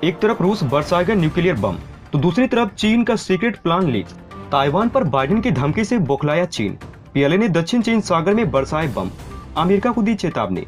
एक तरफ रूस बरसाएगा न्यूक्लियर बम, तो दूसरी तरफ चीन का सीक्रेट प्लान लीक। ताइवान पर बाइडेन की धमकी से बौखलाया चीन। पीएलए ने दक्षिण चीन सागर में बरसाए बम, अमेरिका को दी चेतावनी।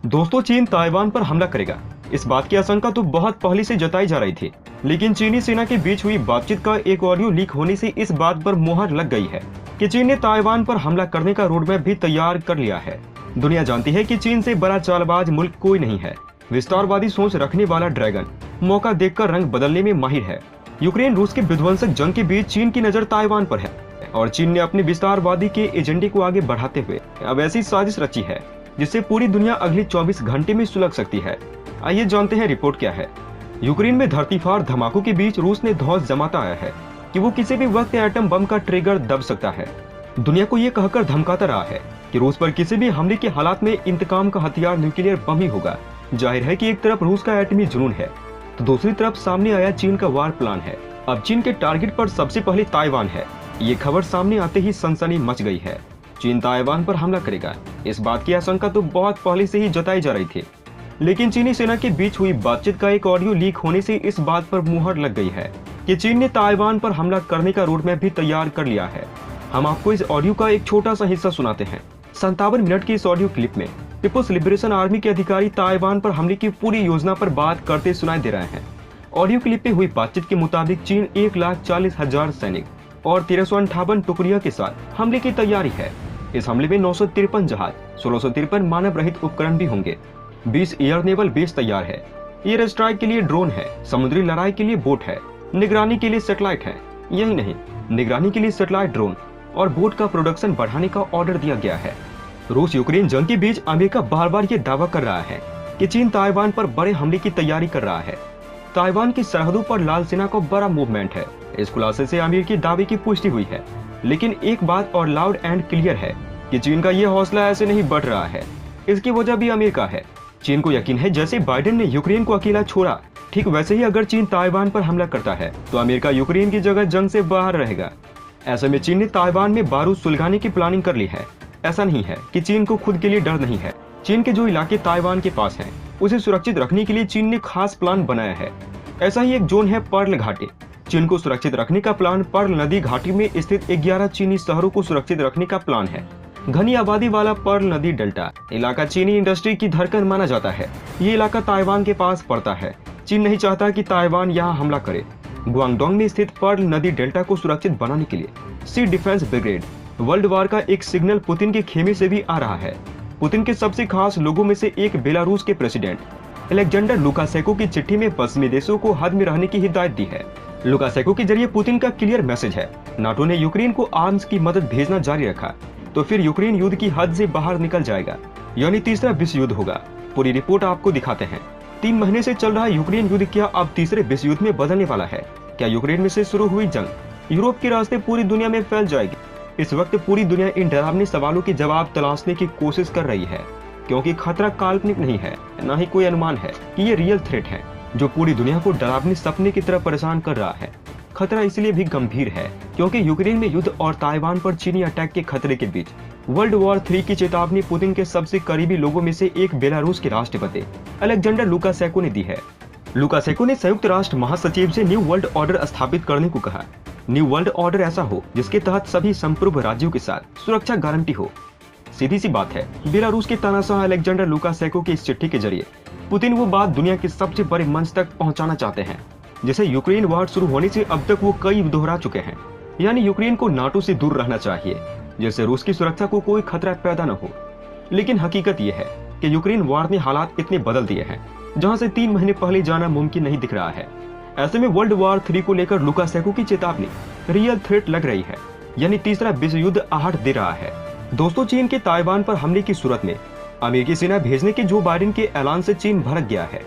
दोस्तों, चीन ताइवान पर हमला करेगा, इस बात की आशंका तो बहुत पहले से जताई जा रही थी, लेकिन चीनी सेना के बीच हुई बातचीत का एक ऑडियो लीक होने से इस बात पर मुहर लग गई है कि चीन ने ताइवान पर हमला करने का रोडमैप भी तैयार कर लिया है। दुनिया जानती है कि चीन से बड़ा चालबाज मुल्क कोई नहीं है। विस्तारवादी सोच रखने वाला ड्रैगन मौका देखकर रंग बदलने में माहिर है। यूक्रेन रूस के विध्वंसक जंग के बीच चीन की नजर ताइवान पर है और चीन ने अपने विस्तारवादी के एजेंडे को आगे बढ़ाते हुए अब ऐसी साजिश रची है जिससे पूरी दुनिया अगले 24 घंटे में सुलग सकती है। आइए जानते हैं रिपोर्ट क्या है। यूक्रेन में धरतीफाड़ धमाकों के बीच रूस ने धौंस जमाता आया है कि वो किसी भी वक्त एटम बम का ट्रिगर दब सकता है। दुनिया को ये कहकर धमकाता रहा है कि रूस पर किसी भी हमले के हालात में इंतकाम का हथियार न्यूक्लियर बम ही होगा। जाहिर है कि एक तरफ रूस का एटमी जुनून है तो दूसरी तरफ सामने आया चीन का वार प्लान है। अब चीन के टारगेट पर सबसे पहले ताइवान है। ये खबर सामने आते ही सनसनी मच गई है। चीन ताइवान पर हमला करेगा, इस बात की आशंका तो बहुत पहले से ही जताई जा रही थी, लेकिन चीनी सेना के बीच हुई बातचीत का एक ऑडियो लीक होने से इस बात पर मुहर लग गई है कि चीन ने ताइवान पर हमला करने का रोडमैप भी तैयार कर लिया है। हम आपको इस ऑडियो का एक छोटा सा हिस्सा सुनाते हैं। 57 मिनट की इस ऑडियो क्लिप में पीपुल्स लिबरेशन आर्मी के अधिकारी ताइवान पर हमले की पूरी योजना पर बात करते सुनाई दे रहे हैं। ऑडियो क्लिप में हुई बातचीत के मुताबिक चीन 1,40,000 सैनिक और 1358 टुकड़ियों के साथ हमले की तैयारी है। इस हमले में 953 जहाज, 1653 मानव रहित उपकरण भी होंगे। 20 एयर नेवल बेस तैयार है। एयर स्ट्राइक के लिए ड्रोन है, समुद्री लड़ाई के लिए बोट है, निगरानी के लिए सैटेलाइट है। यही नहीं, निगरानी के लिए सैटेलाइट, ड्रोन और बोट का प्रोडक्शन बढ़ाने का ऑर्डर दिया गया है। रूस यूक्रेन जंग के बीच अमेरिका बार बार ये दावा कर रहा है कि चीन ताइवान पर बड़े हमले की तैयारी कर रहा है। ताइवान की सरहदों पर लाल सेना का बड़ा मूवमेंट है। इस खुलासे से अमेरिकी दावे की पुष्टि हुई है, लेकिन एक बात और लाउड एंड क्लियर है कि चीन का यह हौसला ऐसे नहीं बढ़ रहा है। इसकी वजह भी अमेरिका है। चीन को यकीन है जैसे बाइडेन ने यूक्रेन को अकेला छोड़ा, ठीक वैसे ही अगर चीन ताइवान पर हमला करता है तो अमेरिका यूक्रेन की जगह जंग से बाहर रहेगा। ऐसे में चीन ने ताइवान में बारूद सुलगाने की प्लानिंग कर ली है। ऐसा नहीं है कि चीन को खुद के लिए डर नहीं है। चीन के जो इलाके ताइवान के पास हैं, उसे सुरक्षित रखने के लिए चीन ने खास प्लान बनाया है। ऐसा ही एक जोन है पर्ल घाटी। चीन को सुरक्षित रखने का प्लान पर्ल नदी घाटी में स्थित 11 चीनी शहरों को सुरक्षित रखने का प्लान है। घनी आबादी वाला पर्ल नदी डेल्टा इलाका चीनी इंडस्ट्री की धड़कन माना जाता है। ये इलाका ताइवान के पास पड़ता है। चीन नहीं चाहता कि ताइवान यहाँ हमला करे। गुआंगडोंग में स्थित पर्ल नदी डेल्टा को सुरक्षित बनाने के लिए सी डिफेंस ब्रिगेड वर्ल्ड वार का एक सिग्नल पुतिन के खेमे से भी आ रहा है। पुतिन के सबसे खास लोगों में से एक बेलारूस के प्रेसिडेंट अलेक्जेंडर लुकाशेंको की चिट्ठी में पश्चिमी देशों को हद में रहने की हिदायत दी है। लुकाशेंको के जरिए पुतिन का क्लियर मैसेज है, नाटो ने यूक्रेन को आर्म्स की मदद भेजना जारी रखा तो फिर यूक्रेन युद्ध की हद से बाहर निकल जाएगा, यानी तीसरा विश्व युद्ध होगा। पूरी रिपोर्ट आपको दिखाते हैं। 3 महीने से चल रहा यूक्रेन युद्ध क्या अब तीसरे विश्व युद्ध में बदलने वाला है? क्या यूक्रेन में से शुरू हुई जंग यूरोप के रास्ते पूरी दुनिया में फैल जाएगी? इस वक्त पूरी दुनिया इन डरावने सवालों के जवाब तलाशने की कोशिश कर रही है, क्योंकि खतरा काल्पनिक नहीं है, न ही कोई अनुमान है कि ये रियल थ्रेट है जो पूरी दुनिया को डरावने सपने की तरह परेशान कर रहा है। खतरा इसलिए भी गंभीर है क्योंकि यूक्रेन में युद्ध और ताइवान पर चीनी अटैक के खतरे के बीच वर्ल्ड वॉर 3 की चेतावनी पुतिन के सबसे करीबी लोगों में से एक बेलारूस के राष्ट्रपति अलेक्जेंडर लुकाशेंको ने दी है। लुकाशेंको ने संयुक्त राष्ट्र महासचिव से न्यू वर्ल्ड ऑर्डर स्थापित करने को कहा। न्यू वर्ल्ड ऑर्डर ऐसा हो जिसके तहत सभी संप्रभु राज्यों के साथ सुरक्षा गारंटी हो। सीधी सी बात है, बेलारूस के तानाशाह अलेक्जेंडर लुकाशेंको की इस चिट्ठी के जरिए पुतिन वो बात दुनिया के सबसे बड़े मंच तक पहुंचाना चाहते हैं जिसे यूक्रेन वार शुरू होने से अब तक वो कई दोहरा चुके हैं, यानी यूक्रेन को नाटो से दूर रहना चाहिए जिससे रूस की सुरक्षा को कोई खतरा पैदा न हो। लेकिन हकीकत यह है कि यूक्रेन वार ने हालात इतने बदल दिए हैं जहां से 3 महीने पहले जाना मुमकिन नहीं दिख रहा है। ऐसे में वर्ल्ड वॉर 3 को लेकर लुकाशेंको की चेतावनी रियल थ्रेट लग रही है, यानी तीसरा विश्व युद्ध आहट दे रहा है। दोस्तों, चीन के ताइवान पर हमले की सूरत में अमेरिकी सेना भेजने के जो बाइडेन के ऐलान से चीन भड़क गया है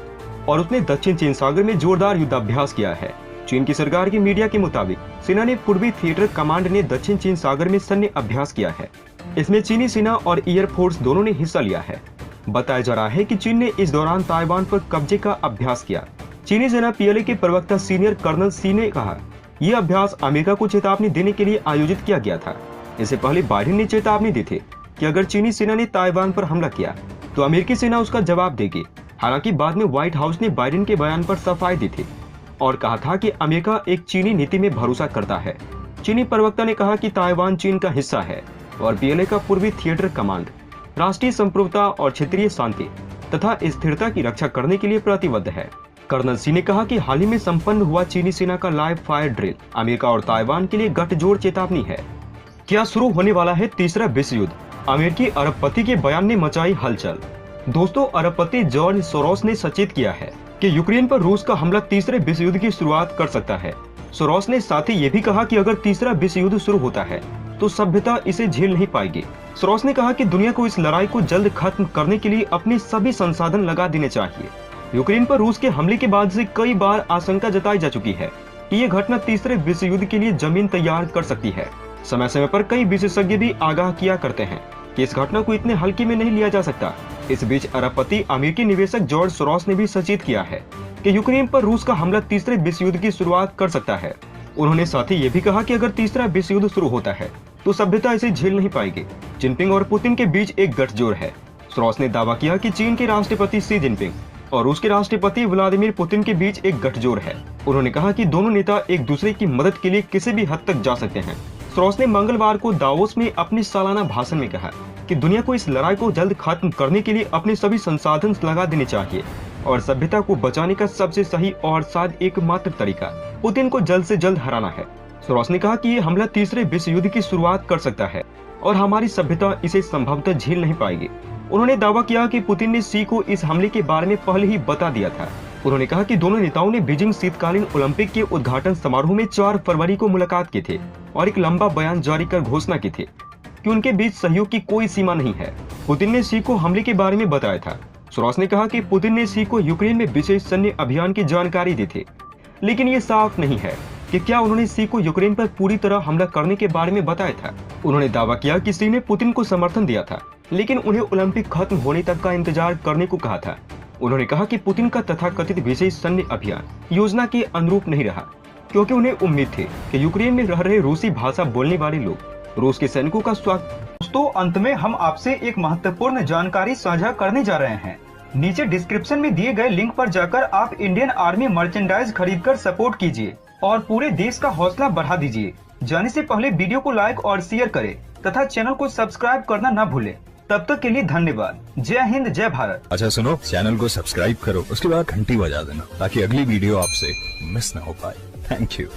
और उसने दक्षिण चीन सागर में जोरदार युद्धाभ्यास किया है। चीन की सरकार की मीडिया के मुताबिक सेना ने पूर्वी थिएटर कमांड ने दक्षिण चीन सागर में सैन्य अभ्यास किया है। इसमें चीनी सेना और एयरफोर्स दोनों ने हिस्सा लिया है। बताया जा रहा है कि चीन ने इस दौरान ताइवान पर कब्जे का अभ्यास किया। चीनी सेना पीएलए के प्रवक्ता सीनियर कर्नल सी ने कहा, यह अभ्यास अमेरिका को चेतावनी देने के लिए आयोजित किया गया था। इससे पहले बाइडेन ने चेतावनी दी थी कि अगर चीनी सेना ने ताइवान पर हमला किया तो अमेरिकी सेना उसका जवाब देगी। हालांकि बाद में व्हाइट हाउस ने बाइडेन के बयान पर सफाई दी थी और कहा था कि अमेरिका एक चीनी नीति में भरोसा करता है। चीनी प्रवक्ता ने कहा कि ताइवान चीन का हिस्सा है और पीएलए का पूर्वी थिएटर कमांड राष्ट्रीय संप्रभुता और क्षेत्रीय शांति तथा स्थिरता की रक्षा करने के लिए प्रतिबद्ध है। कर्नल सी ने कहा कि हाल ही में संपन्न हुआ चीनी सेना का लाइव फायर ड्रिल अमेरिका और ताइवान के लिए गठजोड़ चेतावनी है। क्या शुरू होने वाला है तीसरा विश्व युद्ध? अमेरिकी अरबपति के बयान ने मचाई हलचल। दोस्तों, अरबपति जॉर्ज सोरोस ने सचेत किया है कि यूक्रेन पर रूस का हमला तीसरे विश्व युद्ध की शुरुआत कर सकता है। सोरोस ने साथ ही ये भी कहा कि अगर तीसरा विश्व युद्ध शुरू होता है तो सभ्यता इसे झेल नहीं पाएगी। सोरोस ने कहा कि दुनिया को इस लड़ाई को जल्द खत्म करने के लिए अपने सभी संसाधन लगा देने चाहिए। यूक्रेन पर रूस के हमले के बाद से कई बार आशंका जताई जा चुकी है कि ये घटना तीसरे विश्व युद्ध के लिए जमीन तैयार कर सकती है। समय समय पर कई विशेषज्ञ भी आगाह किया करते हैं कि इस घटना को इतने हल्के में नहीं लिया जा सकता। इस बीच अरबपति अमेरिकी निवेशक जॉर्ज सोरोस ने भी सचेत किया है कि यूक्रेन पर रूस का हमला तीसरे विश्व युद्ध की शुरुआत कर सकता है। उन्होंने साथ ही ये भी कहा कि अगर तीसरा विश्व युद्ध शुरू होता है तो सभ्यता इसे झेल नहीं पाएगी। जिनपिंग और पुतिन के बीच एक गठजोड़ है। सोरोस ने दावा किया कि चीन के राष्ट्रपति शी जिनपिंग और रूस के राष्ट्रपति व्लादिमीर पुतिन के बीच एक गठजोड़ है। उन्होंने कहा कि दोनों नेता एक दूसरे की मदद के लिए किसी भी हद तक जा सकते हैं। सोरोस ने मंगलवार को दावोस में अपने सालाना भाषण में कहा कि दुनिया को इस लड़ाई को जल्द खत्म करने के लिए अपने सभी संसाधन लगा देने चाहिए और सभ्यता को बचाने का सबसे सही और शायद एकमात्र तरीका पुतिन को जल्द से जल्द हराना है। सोरोस ने कहा कि ये हमला तीसरे विश्व युद्ध की शुरुआत कर सकता है और हमारी सभ्यता इसे संभवतः झेल नहीं पाएगी। उन्होंने दावा किया कि पुतिन ने शी को इस हमले के बारे में पहले ही बता दिया था। उन्होंने कहा कि दोनों नेताओं ने बीजिंग शीतकालीन ओलंपिक के उद्घाटन समारोह में 4 फरवरी को मुलाकात की थी और एक लंबा बयान जारी कर घोषणा की थी कि उनके बीच सहयोग की कोई सीमा नहीं है। पुतिन ने शी को हमले के बारे में बताया था। सोरोस ने कहा कि पुतिन ने शी को यूक्रेन में विशेष सैन्य अभियान की जानकारी दी थी, लेकिन ये साफ नहीं है कि क्या उन्होंने शी को यूक्रेन पर पूरी तरह हमला करने के बारे में बताया था। उन्होंने दावा किया कि शी ने पुतिन को समर्थन दिया था, लेकिन उन्हें ओलंपिक खत्म होने तक का इंतजार करने को कहा था। उन्होंने कहा कि पुतिन का तथाकथित विशेष सैन्य अभियान योजना के अनुरूप नहीं रहा, क्योंकि उन्हें उम्मीद थी कि यूक्रेन में रह रहे रूसी भाषा बोलने वाले लोग रूस के सैनिकों का स्वागत। दोस्तों, अंत में हम आपसे एक महत्वपूर्ण जानकारी साझा करने जा रहे हैं। नीचे डिस्क्रिप्शन में दिए गए लिंक पर जाकर आप इंडियन आर्मी मर्चेंडाइज खरीदकर सपोर्ट कीजिए और पूरे देश का हौसला बढ़ा दीजिए। जाने से पहले वीडियो को लाइक और शेयर करें तथा चैनल को सब्सक्राइब करना न भूलें। तब तक के लिए धन्यवाद। जय हिंद, जय भारत। अच्छा सुनो, चैनल को सब्सक्राइब करो, उसके बाद घंटी बजा देना ताकि अगली वीडियो आपसे मिस ना हो पाए। Thank you.